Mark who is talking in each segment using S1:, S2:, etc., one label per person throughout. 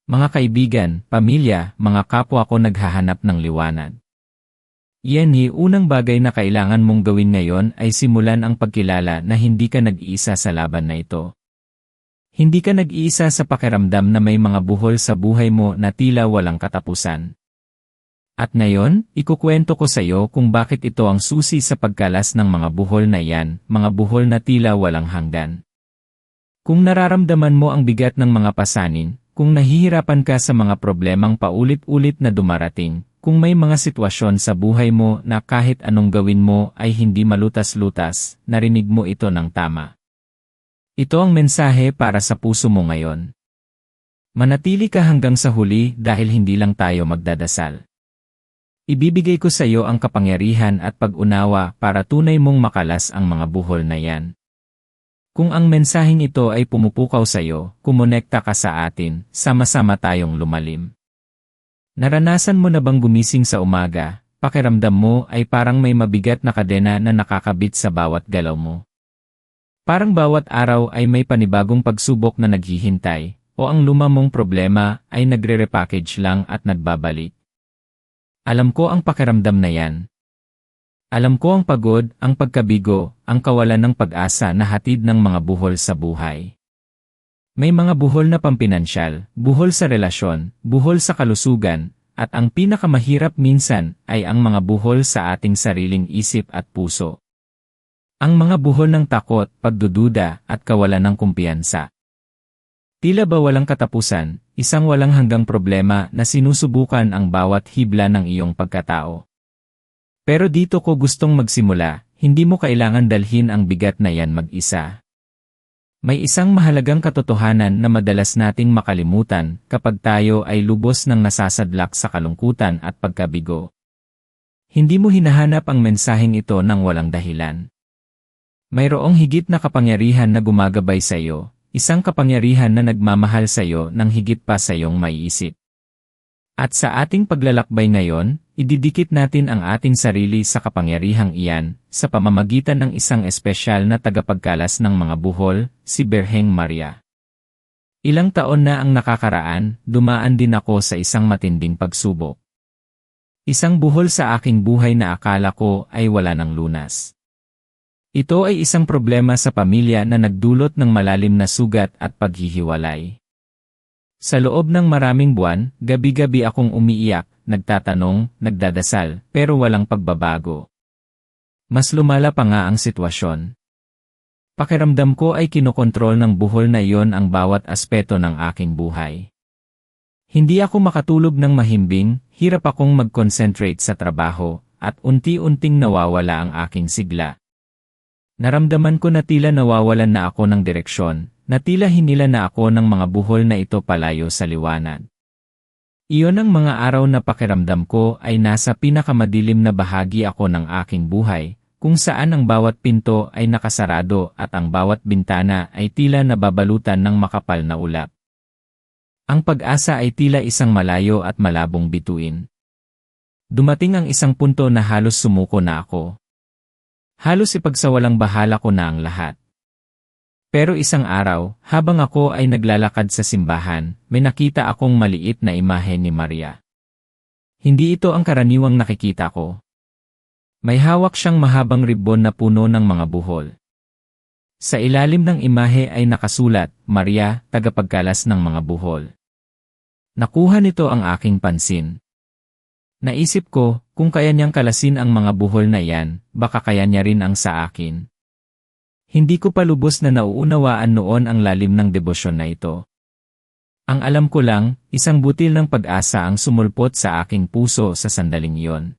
S1: Mga kaibigan, pamilya, mga kapwa ko naghahanap ng liwanag. Yan unang bagay na kailangan mong gawin ngayon ay simulan ang pagkilala na hindi ka nag-iisa sa laban na ito. Hindi ka nag-iisa sa pakiramdam na may mga buhol sa buhay mo na tila walang katapusan. At ngayon, ikukwento ko sa iyo kung bakit ito ang susi sa pagkalas ng mga buhol na yan, mga buhol na tila walang hanggan. Kung nararamdaman mo ang bigat ng mga pasanin, kung nahihirapan ka sa mga problemang paulit-ulit na dumarating, kung may mga sitwasyon sa buhay mo na kahit anong gawin mo ay hindi malutas-lutas, narinig mo ito ng tama. Ito ang mensahe para sa puso mo ngayon. Manatili ka hanggang sa huli dahil hindi lang tayo magdadasal. Ibibigay ko sa iyo ang kapangyarihan at pag-unawa para tunay mong makalas ang mga buhol na yan. Kung ang mensaheng ito ay pumupukaw sa iyo, kumonekta ka sa atin, sama-sama tayong lumalim. Naranasan mo na bang gumising sa umaga, pakiramdam mo ay parang may mabigat na kadena na nakakabit sa bawat galaw mo? Parang bawat araw ay may panibagong pagsubok na naghihintay, o ang luma mong problema ay nagre-repackage lang at nagbabalik. Alam ko ang pakiramdam na yan. Alam ko ang pagod, ang pagkabigo, ang kawalan ng pag-asa na hatid ng mga buhol sa buhay. May mga buhol na pampinansyal, buhol sa relasyon, buhol sa kalusugan, at ang pinakamahirap minsan ay ang mga buhol sa ating sariling isip at puso. Ang mga buhol ng takot, pagdududa, at kawalan ng kumpiyansa. Tila ba walang katapusan, isang walang hanggang problema na sinusubukan ang bawat hibla ng iyong pagkatao. Pero dito ko gustong magsimula, hindi mo kailangan dalhin ang bigat na yan mag-isa. May isang mahalagang katotohanan na madalas nating makalimutan kapag tayo ay lubos ng nasasadlak sa kalungkutan at pagkabigo. Hindi mo hinahanap ang mensaheng ito ng walang dahilan. Mayroong higit na kapangyarihan na gumagabay sa iyo, isang kapangyarihan na nagmamahal sa iyo ng higit pa sa iyong maiisip. At sa ating paglalakbay ngayon, ididikit natin ang ating sarili sa kapangyarihang iyan sa pamamagitan ng isang espesyal na tagapagkalas ng mga buhol, si Birheng Maria. Ilang taon na ang nakakaraan, dumaan din ako sa isang matinding pagsubok. Isang buhol sa aking buhay na akala ko ay wala ng lunas. Ito ay isang problema sa pamilya na nagdulot ng malalim na sugat at paghihiwalay. Sa loob ng maraming buwan, gabi-gabi akong umiiyak, nagtatanong, nagdadasal, pero walang pagbabago. Mas lumala pa nga ang sitwasyon. Pakiramdam ko ay kinokontrol ng buhol na iyon ang bawat aspeto ng aking buhay. Hindi ako makatulog ng mahimbing, hirap akong mag-concentrate sa trabaho, at unti-unting nawawala ang aking sigla. Naramdaman ko na tila nawawalan na ako ng direksyon, na tila hinila na ako ng mga buhol na ito palayo sa liwanag. Iyon ang mga araw na pakiramdam ko ay nasa pinakamadilim na bahagi ako ng aking buhay, kung saan ang bawat pinto ay nakasarado at ang bawat bintana ay tila nababalutan ng makapal na ulap. Ang pag-asa ay tila isang malayo at malabong bituin. Dumating ang isang punto na halos sumuko na ako. Halos ipagsawalang bahala ko na ang lahat. Pero isang araw, habang ako ay naglalakad sa simbahan, may nakita akong maliit na imahe ni Maria. Hindi ito ang karaniwang nakikita ko. May hawak siyang mahabang ribbon na puno ng mga buhol. Sa ilalim ng imahe ay nakasulat, Maria, tagapagkalas ng mga buhol. Nakuha nito ang aking pansin. Naisip ko, kung kaya niyang kalasin ang mga buhol na yan, baka kaya niya rin ang sa akin. Hindi ko pa lubos na nauunawaan noon ang lalim ng debosyon na ito. Ang alam ko lang, isang butil ng pag-asa ang sumulpot sa aking puso sa sandaling iyon.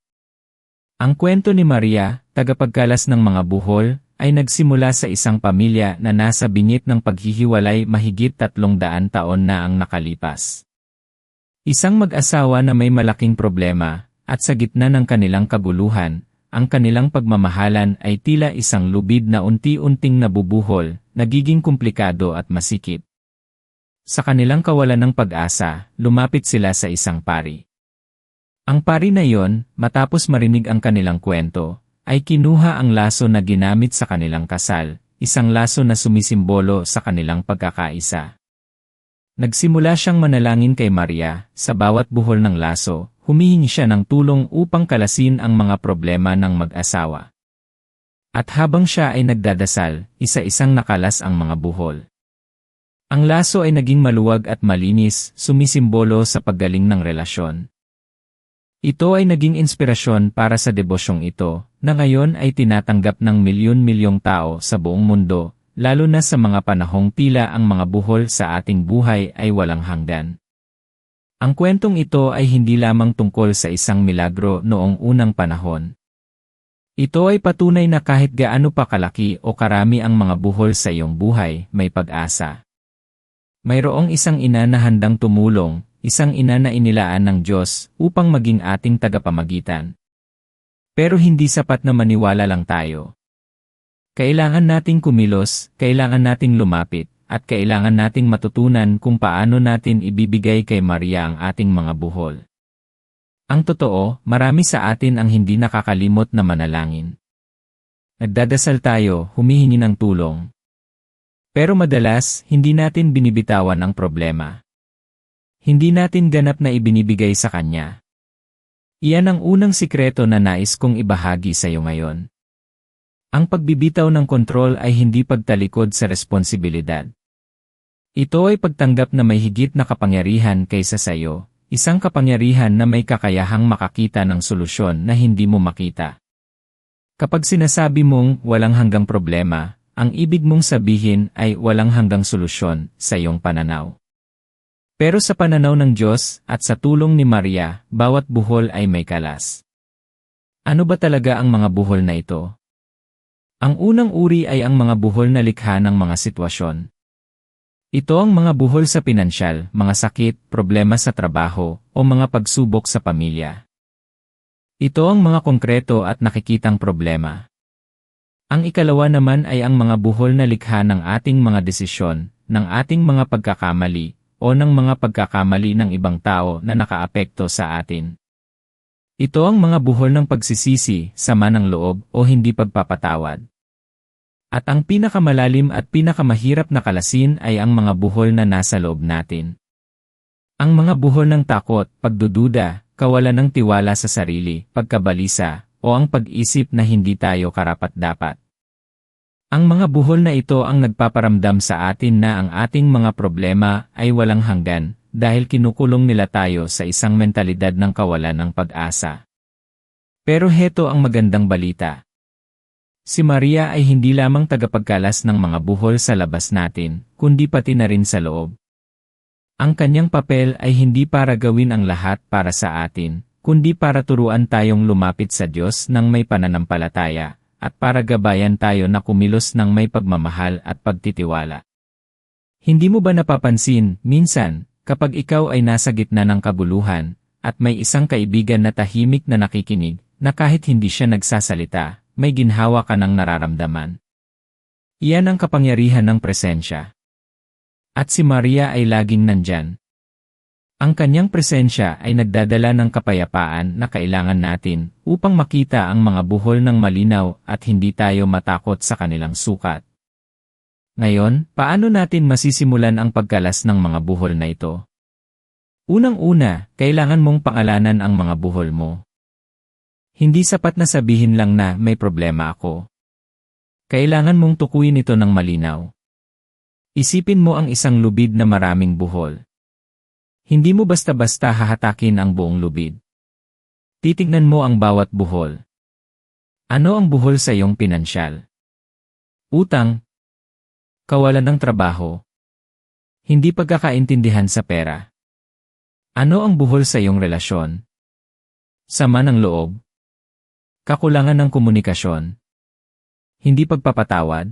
S1: Ang kwento ni Maria, tagapagkalas ng mga buhol, ay nagsimula sa isang pamilya na nasa bingit ng paghihiwalay mahigit 300 taon na ang nakalipas. Isang mag-asawa na may malaking problema, at sa gitna ng kanilang kaguluhan, ang kanilang pagmamahalan ay tila isang lubid na unti-unting nabubuhol, nagiging komplikado at masikip. Sa kanilang kawalan ng pag-asa, lumapit sila sa isang pari. Ang pari na iyon, matapos marinig ang kanilang kwento, ay kinuha ang laso na ginamit sa kanilang kasal, isang laso na sumisimbolo sa kanilang pagkakaisa. Nagsimula siyang manalangin kay Maria, sa bawat buhol ng laso, humihingi siya ng tulong upang kalasin ang mga problema ng mag-asawa. At habang siya ay nagdadasal, isa-isang nakalas ang mga buhol. Ang laso ay naging maluwag at malinis, sumisimbolo sa paggaling ng relasyon. Ito ay naging inspirasyon para sa debosyong ito, na ngayon ay tinatanggap ng milyon-milyong tao sa buong mundo, lalo na sa mga panahong tila ang mga buhol sa ating buhay ay walang hanggan. Ang kwentong ito ay hindi lamang tungkol sa isang milagro noong unang panahon. Ito ay patunay na kahit gaano pa kalaki o karami ang mga buhol sa iyong buhay, may pag-asa. Mayroong isang ina na handang tumulong, isang ina na inilaan ng Diyos upang maging ating tagapamagitan. Pero hindi sapat na maniwala lang tayo. Kailangan nating kumilos, kailangan nating lumapit, at kailangan nating matutunan kung paano natin ibibigay kay Maria ang ating mga buhol. Ang totoo, marami sa atin ang hindi nakakalimot na manalangin. Nagdadasal tayo, humihingi ng tulong. Pero madalas, hindi natin binibitawan ang problema. Hindi natin ganap na ibinibigay sa Kanya. Iyan ang unang sikreto na nais kong ibahagi sa iyo ngayon. Ang pagbibitaw ng kontrol ay hindi pagtalikod sa responsibilidad. Ito ay pagtanggap na may higit na kapangyarihan kaysa sa iyo, isang kapangyarihan na may kakayahang makakita ng solusyon na hindi mo makita. Kapag sinasabi mong walang hanggang problema, ang ibig mong sabihin ay walang hanggang solusyon sa iyong pananaw. Pero sa pananaw ng Diyos at sa tulong ni Maria, bawat buhol ay may kalas. Ano ba talaga ang mga buhol na ito? Ang unang uri ay ang mga buhol na likha ng mga sitwasyon. Ito ang mga buhol sa pinansyal, mga sakit, problema sa trabaho, o mga pagsubok sa pamilya. Ito ang mga konkreto at nakikitang problema. Ang ikalawa naman ay ang mga buhol na likha ng ating mga desisyon, ng ating mga pagkakamali, o ng mga pagkakamali ng ibang tao na nakaapekto sa atin. Ito ang mga buhol ng pagsisisi, sama ng loob, o hindi pagpapatawad. At ang pinakamalalim at pinakamahirap na kalasin ay ang mga buhol na nasa loob natin. Ang mga buhol ng takot, pagdududa, kawalan ng tiwala sa sarili, pagkabalisa, o ang pag-isip na hindi tayo karapat-dapat. Ang mga buhol na ito ang nagpaparamdam sa atin na ang ating mga problema ay walang hanggan dahil kinukulong nila tayo sa isang mentalidad ng kawalan ng pag-asa. Pero heto ang magandang balita. Si Maria ay hindi lamang tagapagkalas ng mga buhol sa labas natin, kundi pati na rin sa loob. Ang kanyang papel ay hindi para gawin ang lahat para sa atin, kundi para turuan tayong lumapit sa Diyos ng may pananampalataya, at para gabayan tayo na kumilos ng may pagmamahal at pagtitiwala. Hindi mo ba napapansin, minsan, kapag ikaw ay nasa gitna ng kabuluhan, at may isang kaibigan na tahimik na nakikinig, na kahit hindi siya nagsasalita, may ginhawa ka ng nararamdaman. Iyan ang kapangyarihan ng presensya. At si Maria ay laging nandyan. Ang kanyang presensya ay nagdadala ng kapayapaan na kailangan natin upang makita ang mga buhol ng malinaw at hindi tayo matakot sa kanilang sukat. Ngayon, paano natin masisimulan ang pagkalas ng mga buhol na ito? Unang-una, kailangan mong pangalanan ang mga buhol mo. Hindi sapat na sabihin lang na may problema ako. Kailangan mong tukuyin ito ng malinaw. Isipin mo ang isang lubid na maraming buhol. Hindi mo basta-basta hahatakin ang buong lubid. Titignan mo ang bawat buhol. Ano ang buhol sa iyong pinansyal? Utang. Kawalan ng trabaho. Hindi pagkakaintindihan sa pera. Ano ang buhol sa iyong relasyon? Sama ng loob. Kakulangan ng komunikasyon. Hindi pagpapatawad.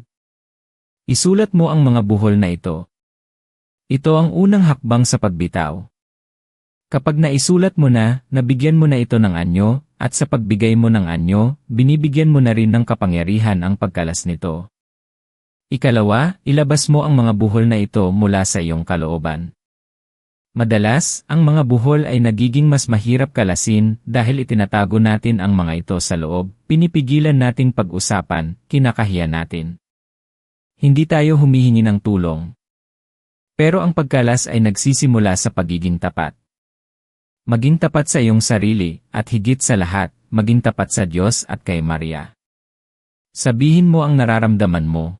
S1: Isulat mo ang mga buhol na ito. Ito ang unang hakbang sa pagbitaw. Kapag naisulat mo na, nabigyan mo na ito ng anyo, at sa pagbigay mo ng anyo, binibigyan mo na rin ng kapangyarihan ang pagkalas nito. Ikalawa, ilabas mo ang mga buhol na ito mula sa iyong kalooban. Madalas, ang mga buhol ay nagiging mas mahirap kalasin dahil itinatago natin ang mga ito sa loob, pinipigilan nating pag-usapan, kinakahiya natin. Hindi tayo humihingi ng tulong. Pero ang pagkalas ay nagsisimula sa pagiging tapat. Maging tapat sa iyong sarili, at higit sa lahat, maging tapat sa Diyos at kay Maria. Sabihin mo ang nararamdaman mo.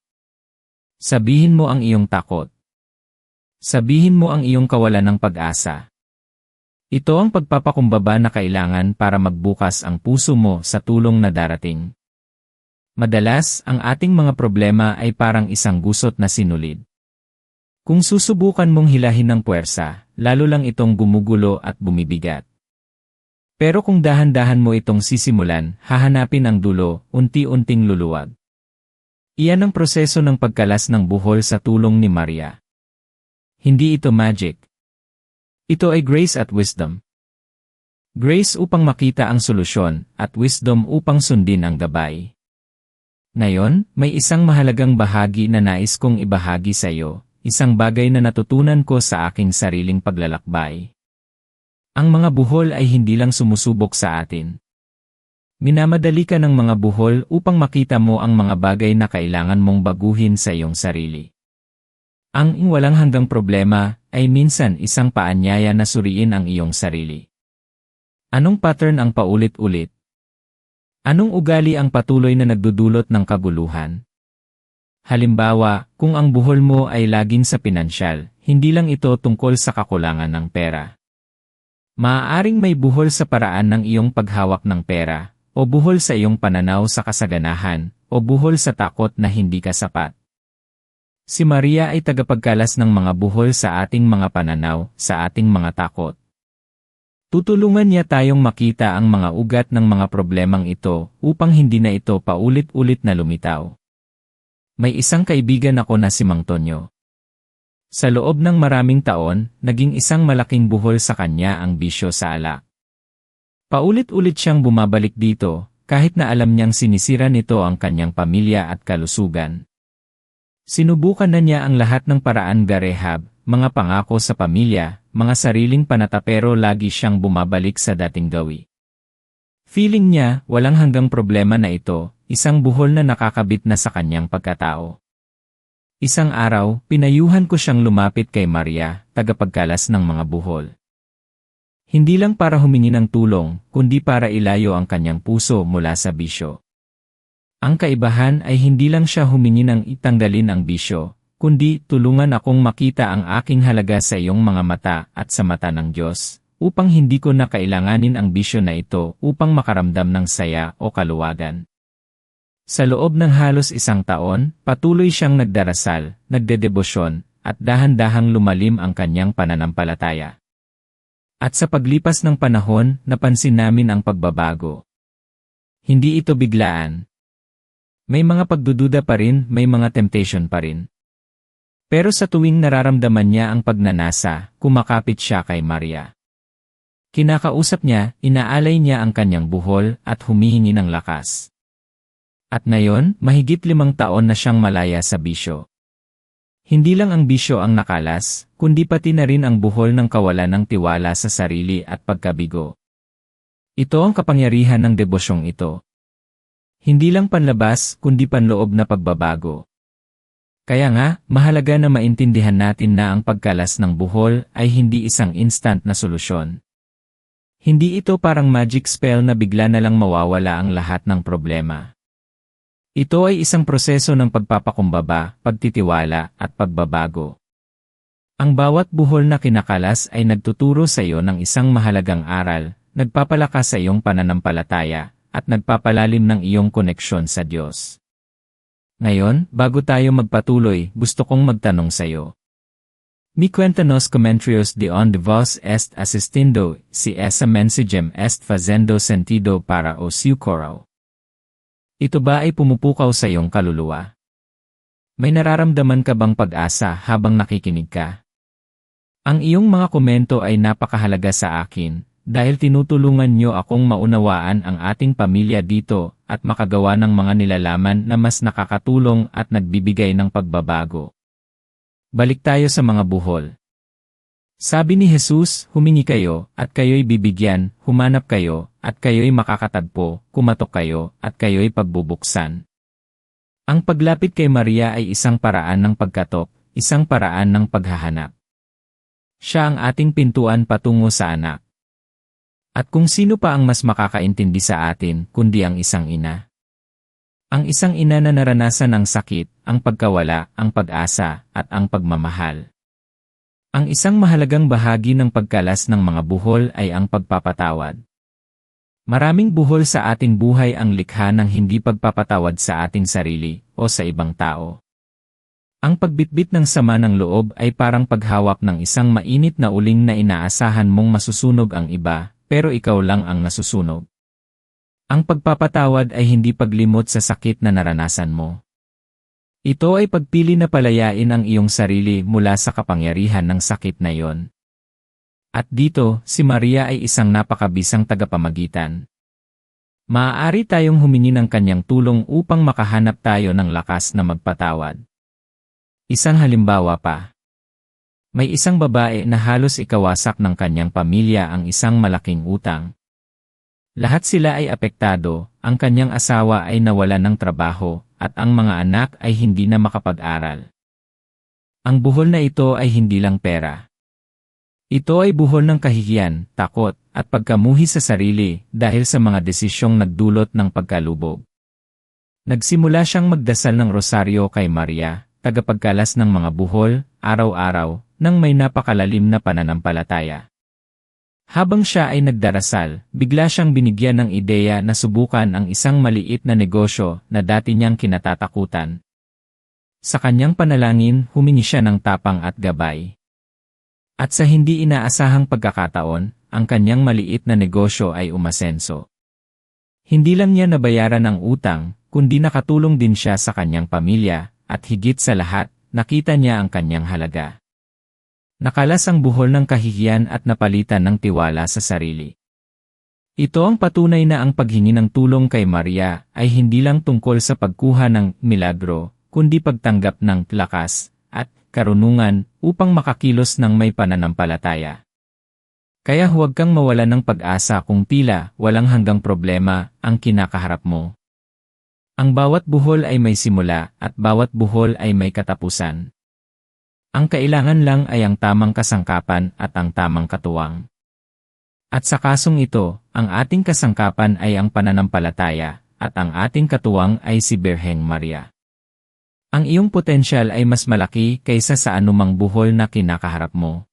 S1: Sabihin mo ang iyong takot. Sabihin mo ang iyong kawalan ng pag-asa. Ito ang pagpapakumbaba na kailangan para magbukas ang puso mo sa tulong na darating. Madalas, ang ating mga problema ay parang isang gusot na sinulid. Kung susubukan mong hilahin ng puwersa, lalo lang itong gumugulo at bumibigat. Pero kung dahan-dahan mo itong sisimulan, hahanapin ang dulo, unti-unting luluwag. Iyan ang proseso ng pagkalas ng buhol sa tulong ni Maria. Hindi ito magic. Ito ay grace at wisdom. Grace upang makita ang solusyon, at wisdom upang sundin ang gabay. Ngayon, may isang mahalagang bahagi na nais kong ibahagi sa iyo, isang bagay na natutunan ko sa aking sariling paglalakbay. Ang mga buhol ay hindi lang sumusubok sa atin. Minamadali ka ng mga buhol upang makita mo ang mga bagay na kailangan mong baguhin sa iyong sarili. Ang walang hanggang problema ay minsan isang paanyaya na suriin ang iyong sarili. Anong pattern ang paulit-ulit? Anong ugali ang patuloy na nagdudulot ng kaguluhan? Halimbawa, kung ang buhol mo ay laging sa pinansyal, hindi lang ito tungkol sa kakulangan ng pera. Maaaring may buhol sa paraan ng iyong paghawak ng pera, o buhol sa iyong pananaw sa kasaganahan, o buhol sa takot na hindi ka sapat. Si Maria ay tagapagkalas ng mga buhol sa ating mga pananaw, sa ating mga takot. Tutulungan niya tayong makita ang mga ugat ng mga problemang ito upang hindi na ito paulit-ulit na lumitaw. May isang kaibigan ako na si Mang Tonyo. Sa loob ng maraming taon, naging isang malaking buhol sa kanya ang bisyo sa alak. Paulit-ulit siyang bumabalik dito, kahit na alam niyang sinisira nito ang kanyang pamilya at kalusugan. Sinubukan na niya ang lahat ng paraan garehab, mga pangako sa pamilya, mga sariling panata pero lagi siyang bumabalik sa dating gawi. Feeling niya, walang hanggang problema na ito, isang buhol na nakakabit na sa kanyang pagkatao. Isang araw, pinayuhan ko siyang lumapit kay Maria, tagapagkalas ng mga buhol. Hindi lang para humingi ng tulong, kundi para ilayo ang kanyang puso mula sa bisyo. Ang kaibahan ay hindi lang siya humingi ng itanggalin ang bisyo, kundi tulungan akong makita ang aking halaga sa iyong mga mata at sa mata ng Diyos, upang hindi ko na kailanganin ang bisyo na ito upang makaramdam ng saya o kaluwagan. Sa loob ng halos isang taon, patuloy siyang nagdarasal, nagdedebosyon, at dahan-dahang lumalim ang kanyang pananampalataya. At sa paglipas ng panahon, napansin namin ang pagbabago. Hindi ito biglaan. May mga pagdududa pa rin, may mga temptation pa rin. Pero sa tuwing nararamdaman niya ang pagnanasa, kumakapit siya kay Maria. Kinakausap niya, inaalay niya ang kanyang buhol at humihingi ng lakas. At ngayon, mahigit 5 taon na siyang malaya sa bisyo. Hindi lang ang bisyo ang nakalas, kundi pati na rin ang buhol ng kawalan ng tiwala sa sarili at pagkabigo. Ito ang kapangyarihan ng debosyong ito. Hindi lang panlabas, kundi panloob na pagbabago. Kaya nga, mahalaga na maintindihan natin na ang pagkalas ng buhol ay hindi isang instant na solusyon. Hindi ito parang magic spell na bigla na lang mawawala ang lahat ng problema. Ito ay isang proseso ng pagpapakumbaba, pagtitiwala, at pagbabago. Ang bawat buhol na kinakalas ay nagtuturo sa iyo ng isang mahalagang aral, nagpapalakas sa iyong pananampalataya, at nagpapalalim ng iyong koneksyon sa Diyos. Ngayon, bago tayo magpatuloy, gusto kong magtanong sa iyo. Mi cuéntanos comentarios de onde vos est asistindo, si esa mensagem est fazendo sentido para o seu coração. Ito ba ay pumupukaw sa iyong kaluluwa? May nararamdaman ka bang pag-asa habang nakikinig ka? Ang iyong mga komento ay napakahalaga sa akin, dahil tinutulungan niyo akong maunawaan ang ating pamilya dito at makagawa ng mga nilalaman na mas nakakatulong at nagbibigay ng pagbabago. Balik tayo sa mga buhol. Sabi ni Jesus, humingi kayo, at kayo'y bibigyan, humanap kayo, at kayo'y makakatagpo, kumatok kayo, at kayo'y pagbubuksan. Ang paglapit kay Maria ay isang paraan ng pagkatok, isang paraan ng paghahanap. Siya ang ating pintuan patungo sa anak. At kung sino pa ang mas makakaintindi sa atin kundi ang isang ina? Ang isang ina na naranasan ang sakit, ang pagkawala, ang pag-asa, at ang pagmamahal. Ang isang mahalagang bahagi ng pagkalas ng mga buhol ay ang pagpapatawad. Maraming buhol sa ating buhay ang likha ng hindi pagpapatawad sa ating sarili o sa ibang tao. Ang pagbitbit ng sama ng loob ay parang paghawak ng isang mainit na uling na inaasahan mong masusunog ang iba, pero ikaw lang ang nasusunog. Ang pagpapatawad ay hindi paglimot sa sakit na naranasan mo. Ito ay pagpili na palayain ang iyong sarili mula sa kapangyarihan ng sakit na iyon. At dito, si Maria ay isang napakabisang tagapamagitan. Maaari tayong humingi ng kanyang tulong upang makahanap tayo ng lakas na magpatawad. Isang halimbawa pa. May isang babae na halos ikawasak ng kanyang pamilya ang isang malaking utang. Lahat sila ay apektado, ang kanyang asawa ay nawalan ng trabaho, at ang mga anak ay hindi na makapag-aral. Ang buhol na ito ay hindi lang pera. Ito ay buhol ng kahihiyan, takot, at pagkamuhi sa sarili dahil sa mga desisyong nagdulot ng pagkalubog. Nagsimula siyang magdasal ng rosaryo kay Maria, tagapagkalas ng mga buhol, araw-araw, nang may napakalalim na pananampalataya. Habang siya ay nagdarasal, bigla siyang binigyan ng ideya na subukan ang isang maliit na negosyo na dati niyang kinatatakutan. Sa kanyang panalangin, humingi siya ng tapang at gabay. At sa hindi inaasahang pagkakataon, ang kanyang maliit na negosyo ay umasenso. Hindi lang niya nabayaran ang utang, kundi nakatulong din siya sa kanyang pamilya, at higit sa lahat, nakita niya ang kanyang halaga. Nakalas ang buhol ng kahihiyan at napalitan ng tiwala sa sarili. Ito ang patunay na ang paghingi ng tulong kay Maria ay hindi lang tungkol sa pagkuha ng milagro, kundi pagtanggap ng lakas at karunungan upang makakilos ng may pananampalataya. Kaya huwag kang mawalan ng pag-asa kung tila walang hanggang problema ang kinakaharap mo. Ang bawat buhol ay may simula at bawat buhol ay may katapusan. Ang kailangan lang ay ang tamang kasangkapan at ang tamang katuwang. At sa kasong ito, ang ating kasangkapan ay ang pananampalataya, at ang ating katuwang ay si Birheng Maria. Ang iyong potensyal ay mas malaki kaysa sa anumang buhol na kinakaharap mo.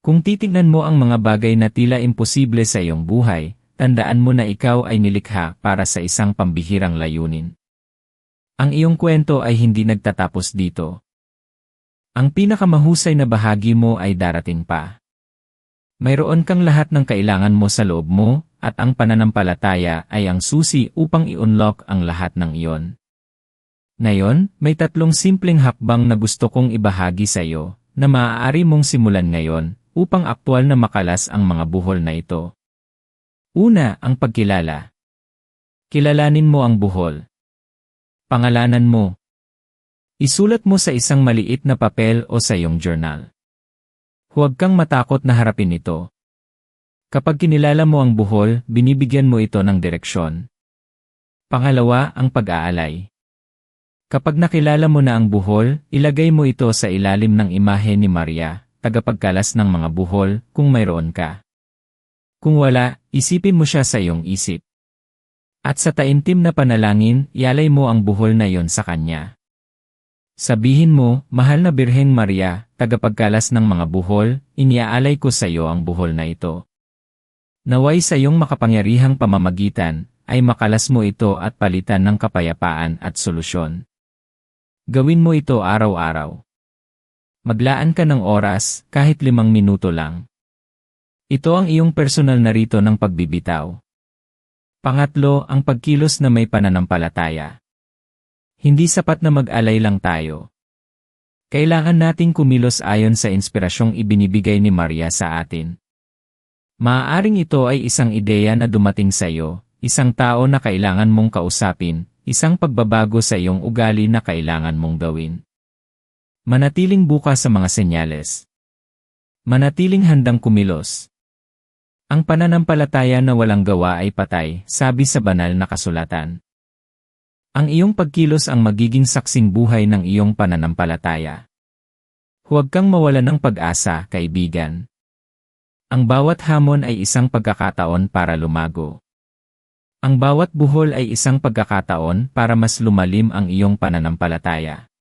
S1: Kung titignan mo ang mga bagay na tila imposible sa iyong buhay, tandaan mo na ikaw ay nilikha para sa isang pambihirang layunin. Ang iyong kwento ay hindi nagtatapos dito. Ang pinakamahusay na bahagi mo ay darating pa. Mayroon kang lahat ng kailangan mo sa loob mo, at ang pananampalataya ay ang susi upang i-unlock ang lahat ng iyon. Ngayon, may 3 simpleng hakbang na gusto kong ibahagi sa iyo, na maaari mong simulan ngayon, upang aktwal na makalas ang mga buhol na ito. Una, ang pagkilala. Kilalanin mo ang buhol. Pangalanan mo. Isulat mo sa isang maliit na papel o sa iyong journal. Huwag kang matakot na harapin ito. Kapag kinilala mo ang buhol, binibigyan mo ito ng direksyon. Pangalawa, ang pag-aalay. Kapag nakilala mo na ang buhol, ilagay mo ito sa ilalim ng imahe ni Maria, tagapagkalas ng mga buhol, kung mayroon ka. Kung wala, isipin mo siya sa iyong isip. At sa taimtim na panalangin, ialay mo ang buhol na iyon sa kanya. Sabihin mo, mahal na Birheng Maria, tagapagkalas ng mga buhol, iniaalay ko sa iyo ang buhol na ito. Naway sa iyong makapangyarihang pamamagitan, ay makalas mo ito at palitan ng kapayapaan at solusyon. Gawin mo ito araw-araw. Maglaan ka ng oras, kahit 5 minuto lang. Ito ang iyong personal na rito ng pagbibitaw. Pangatlo, ang pagkilos na may pananampalataya. Hindi sapat na mag-alay lang tayo. Kailangan nating kumilos ayon sa inspirasyong ibinibigay ni Maria sa atin. Maaaring ito ay isang ideya na dumating sa iyo, isang tao na kailangan mong kausapin, isang pagbabago sa iyong ugali na kailangan mong gawin. Manatiling bukas sa mga senyales. Manatiling handang kumilos. Ang pananampalataya na walang gawa ay patay, sabi sa banal na kasulatan. Ang iyong pagkilos ang magiging saksing buhay ng iyong pananampalataya. Huwag kang mawalan ng pag-asa, kaibigan. Ang bawat hamon ay isang pagkakataon para lumago. Ang bawat buhol ay isang pagkakataon para mas lumalim ang iyong pananampalataya.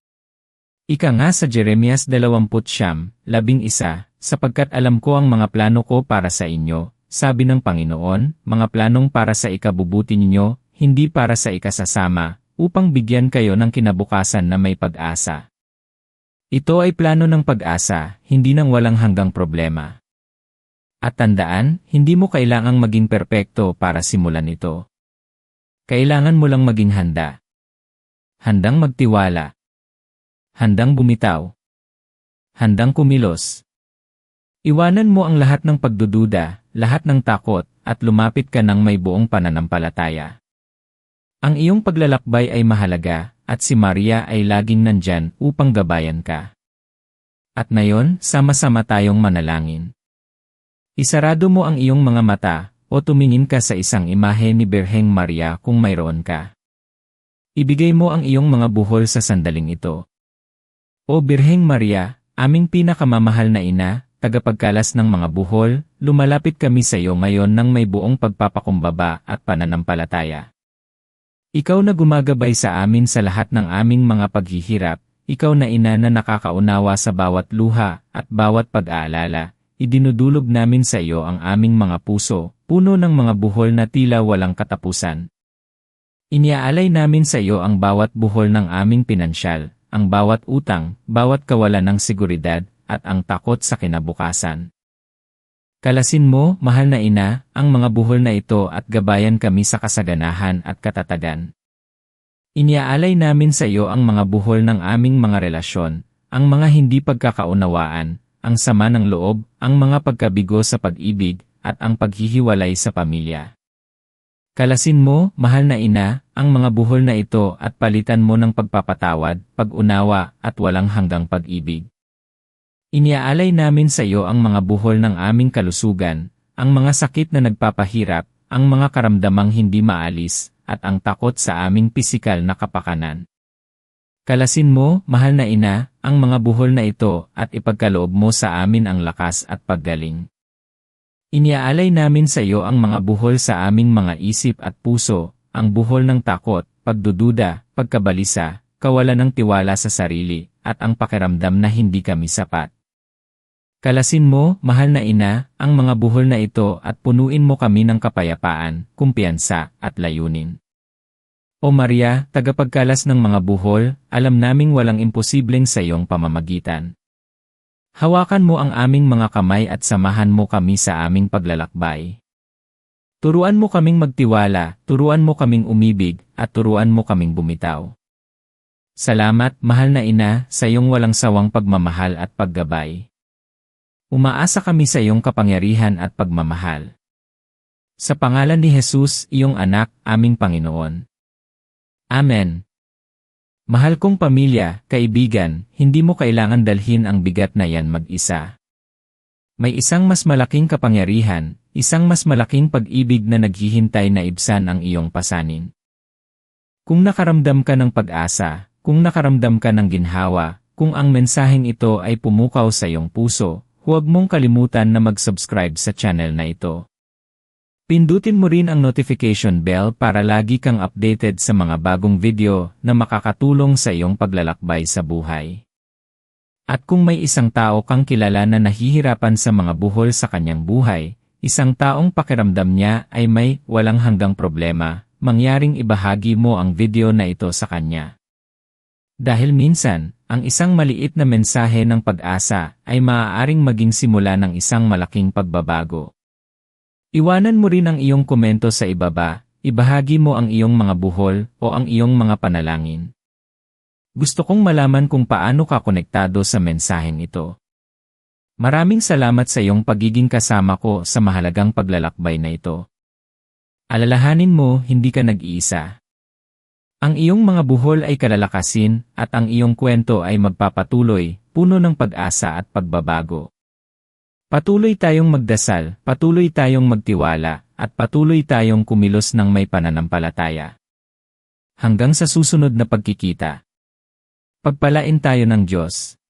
S1: Ika nga sa Jeremias 20:11, sapagkat alam ko ang mga plano ko para sa inyo, sabi ng Panginoon, mga planong para sa ikabubuti ninyo, hindi para sa ikasasama, upang bigyan kayo ng kinabukasan na may pag-asa. Ito ay plano ng pag-asa, hindi ng walang hanggang problema. At tandaan, hindi mo kailangang maging perpekto para simulan ito. Kailangan mo lang maging handa. Handang magtiwala. Handang bumitaw. Handang kumilos. Iwanan mo ang lahat ng pagdududa, lahat ng takot, at lumapit ka ng may buong pananampalataya. Ang iyong paglalakbay ay mahalaga, at si Maria ay laging nandyan upang gabayan ka. At ngayon, sama-sama tayong manalangin. Isarado mo ang iyong mga mata, o tumingin ka sa isang imahe ni Birheng Maria kung mayroon ka. Ibigay mo ang iyong mga buhol sa sandaling ito. O Birheng Maria, aming pinakamamahal na ina, tagapagkalas ng mga buhol, lumalapit kami sa iyo ngayon ng may buong pagpapakumbaba at pananampalataya. Ikaw na gumagabay sa amin sa lahat ng aming mga paghihirap, ikaw na ina na nakakaunawa sa bawat luha at bawat pag-aalala, idinudulog namin sa iyo ang aming mga puso, puno ng mga buhol na tila walang katapusan. Iniaalay namin sa iyo ang bawat buhol ng aming pinansyal, ang bawat utang, bawat kawalan ng seguridad, at ang takot sa kinabukasan. Kalasin mo, mahal na ina, ang mga buhol na ito at gabayan kami sa kasaganahan at katatagan. Iniaalay namin sa iyo ang mga buhol ng aming mga relasyon, ang mga hindi pagkakaunawaan, ang sama ng loob, ang mga pagkabigo sa pag-ibig, at ang paghihiwalay sa pamilya. Kalasin mo, mahal na ina, ang mga buhol na ito at palitan mo ng pagpapatawad, pag-unawa, at walang hanggang pag-ibig. Iniaalay namin sa iyo ang mga buhol ng aming kalusugan, ang mga sakit na nagpapahirap, ang mga karamdamang hindi maalis, at ang takot sa aming pisikal na kapakanan. Kalasin mo, mahal na ina, ang mga buhol na ito at ipagkaloob mo sa amin ang lakas at paggaling. Iniaalay namin sa iyo ang mga buhol sa aming mga isip at puso, ang buhol ng takot, pagdududa, pagkabalisa, kawalan ng tiwala sa sarili, at ang pakiramdam na hindi kami sapat. Kalasin mo, mahal na ina, ang mga buhol na ito at punuin mo kami ng kapayapaan, kumpiyansa, at layunin. O Maria, tagapagkalas ng mga buhol, alam naming walang imposibleng sa iyong pamamagitan. Hawakan mo ang aming mga kamay at samahan mo kami sa aming paglalakbay. Turuan mo kaming magtiwala, turuan mo kaming umibig, at turuan mo kaming bumitaw. Salamat, mahal na ina, sa iyong walang sawang pagmamahal at paggabay. Umaasa kami sa iyong kapangyarihan at pagmamahal. Sa pangalan ni Jesus, iyong anak, aming Panginoon. Amen. Mahal kong pamilya, kaibigan, hindi mo kailangan dalhin ang bigat na yan mag-isa. May isang mas malaking kapangyarihan, isang mas malaking pag-ibig na naghihintay na ibsan ang iyong pasanin. Kung nakaramdam ka ng pag-asa, kung nakaramdam ka ng ginhawa, kung ang mensaheng ito ay pumukaw sa iyong puso, huwag mong kalimutan na mag-subscribe sa channel na ito. Pindutin mo rin ang notification bell para lagi kang updated sa mga bagong video na makakatulong sa iyong paglalakbay sa buhay. At kung may isang tao kang kilala na nahihirapan sa mga buhol sa kanyang buhay, isang taong pakiramdam niya ay may walang hanggang problema, mangyaring ibahagi mo ang video na ito sa kanya. Dahil minsan, ang isang maliit na mensahe ng pag-asa ay maaaring maging simula ng isang malaking pagbabago. Iwanan mo rin ang iyong komento sa ibaba, ibahagi mo ang iyong mga buhol o ang iyong mga panalangin. Gusto kong malaman kung paano ka konektado sa mensaheng ito. Maraming salamat sa iyong pagiging kasama ko sa mahalagang paglalakbay na ito. Alalahanin mo, hindi ka nag-iisa. Ang iyong mga buhol ay kalalakasin at ang iyong kwento ay magpapatuloy, puno ng pag-asa at pagbabago. Patuloy tayong magdasal, patuloy tayong magtiwala, at patuloy tayong kumilos ng may pananampalataya. Hanggang sa susunod na pagkikita. Pagpalain tayo ng Diyos.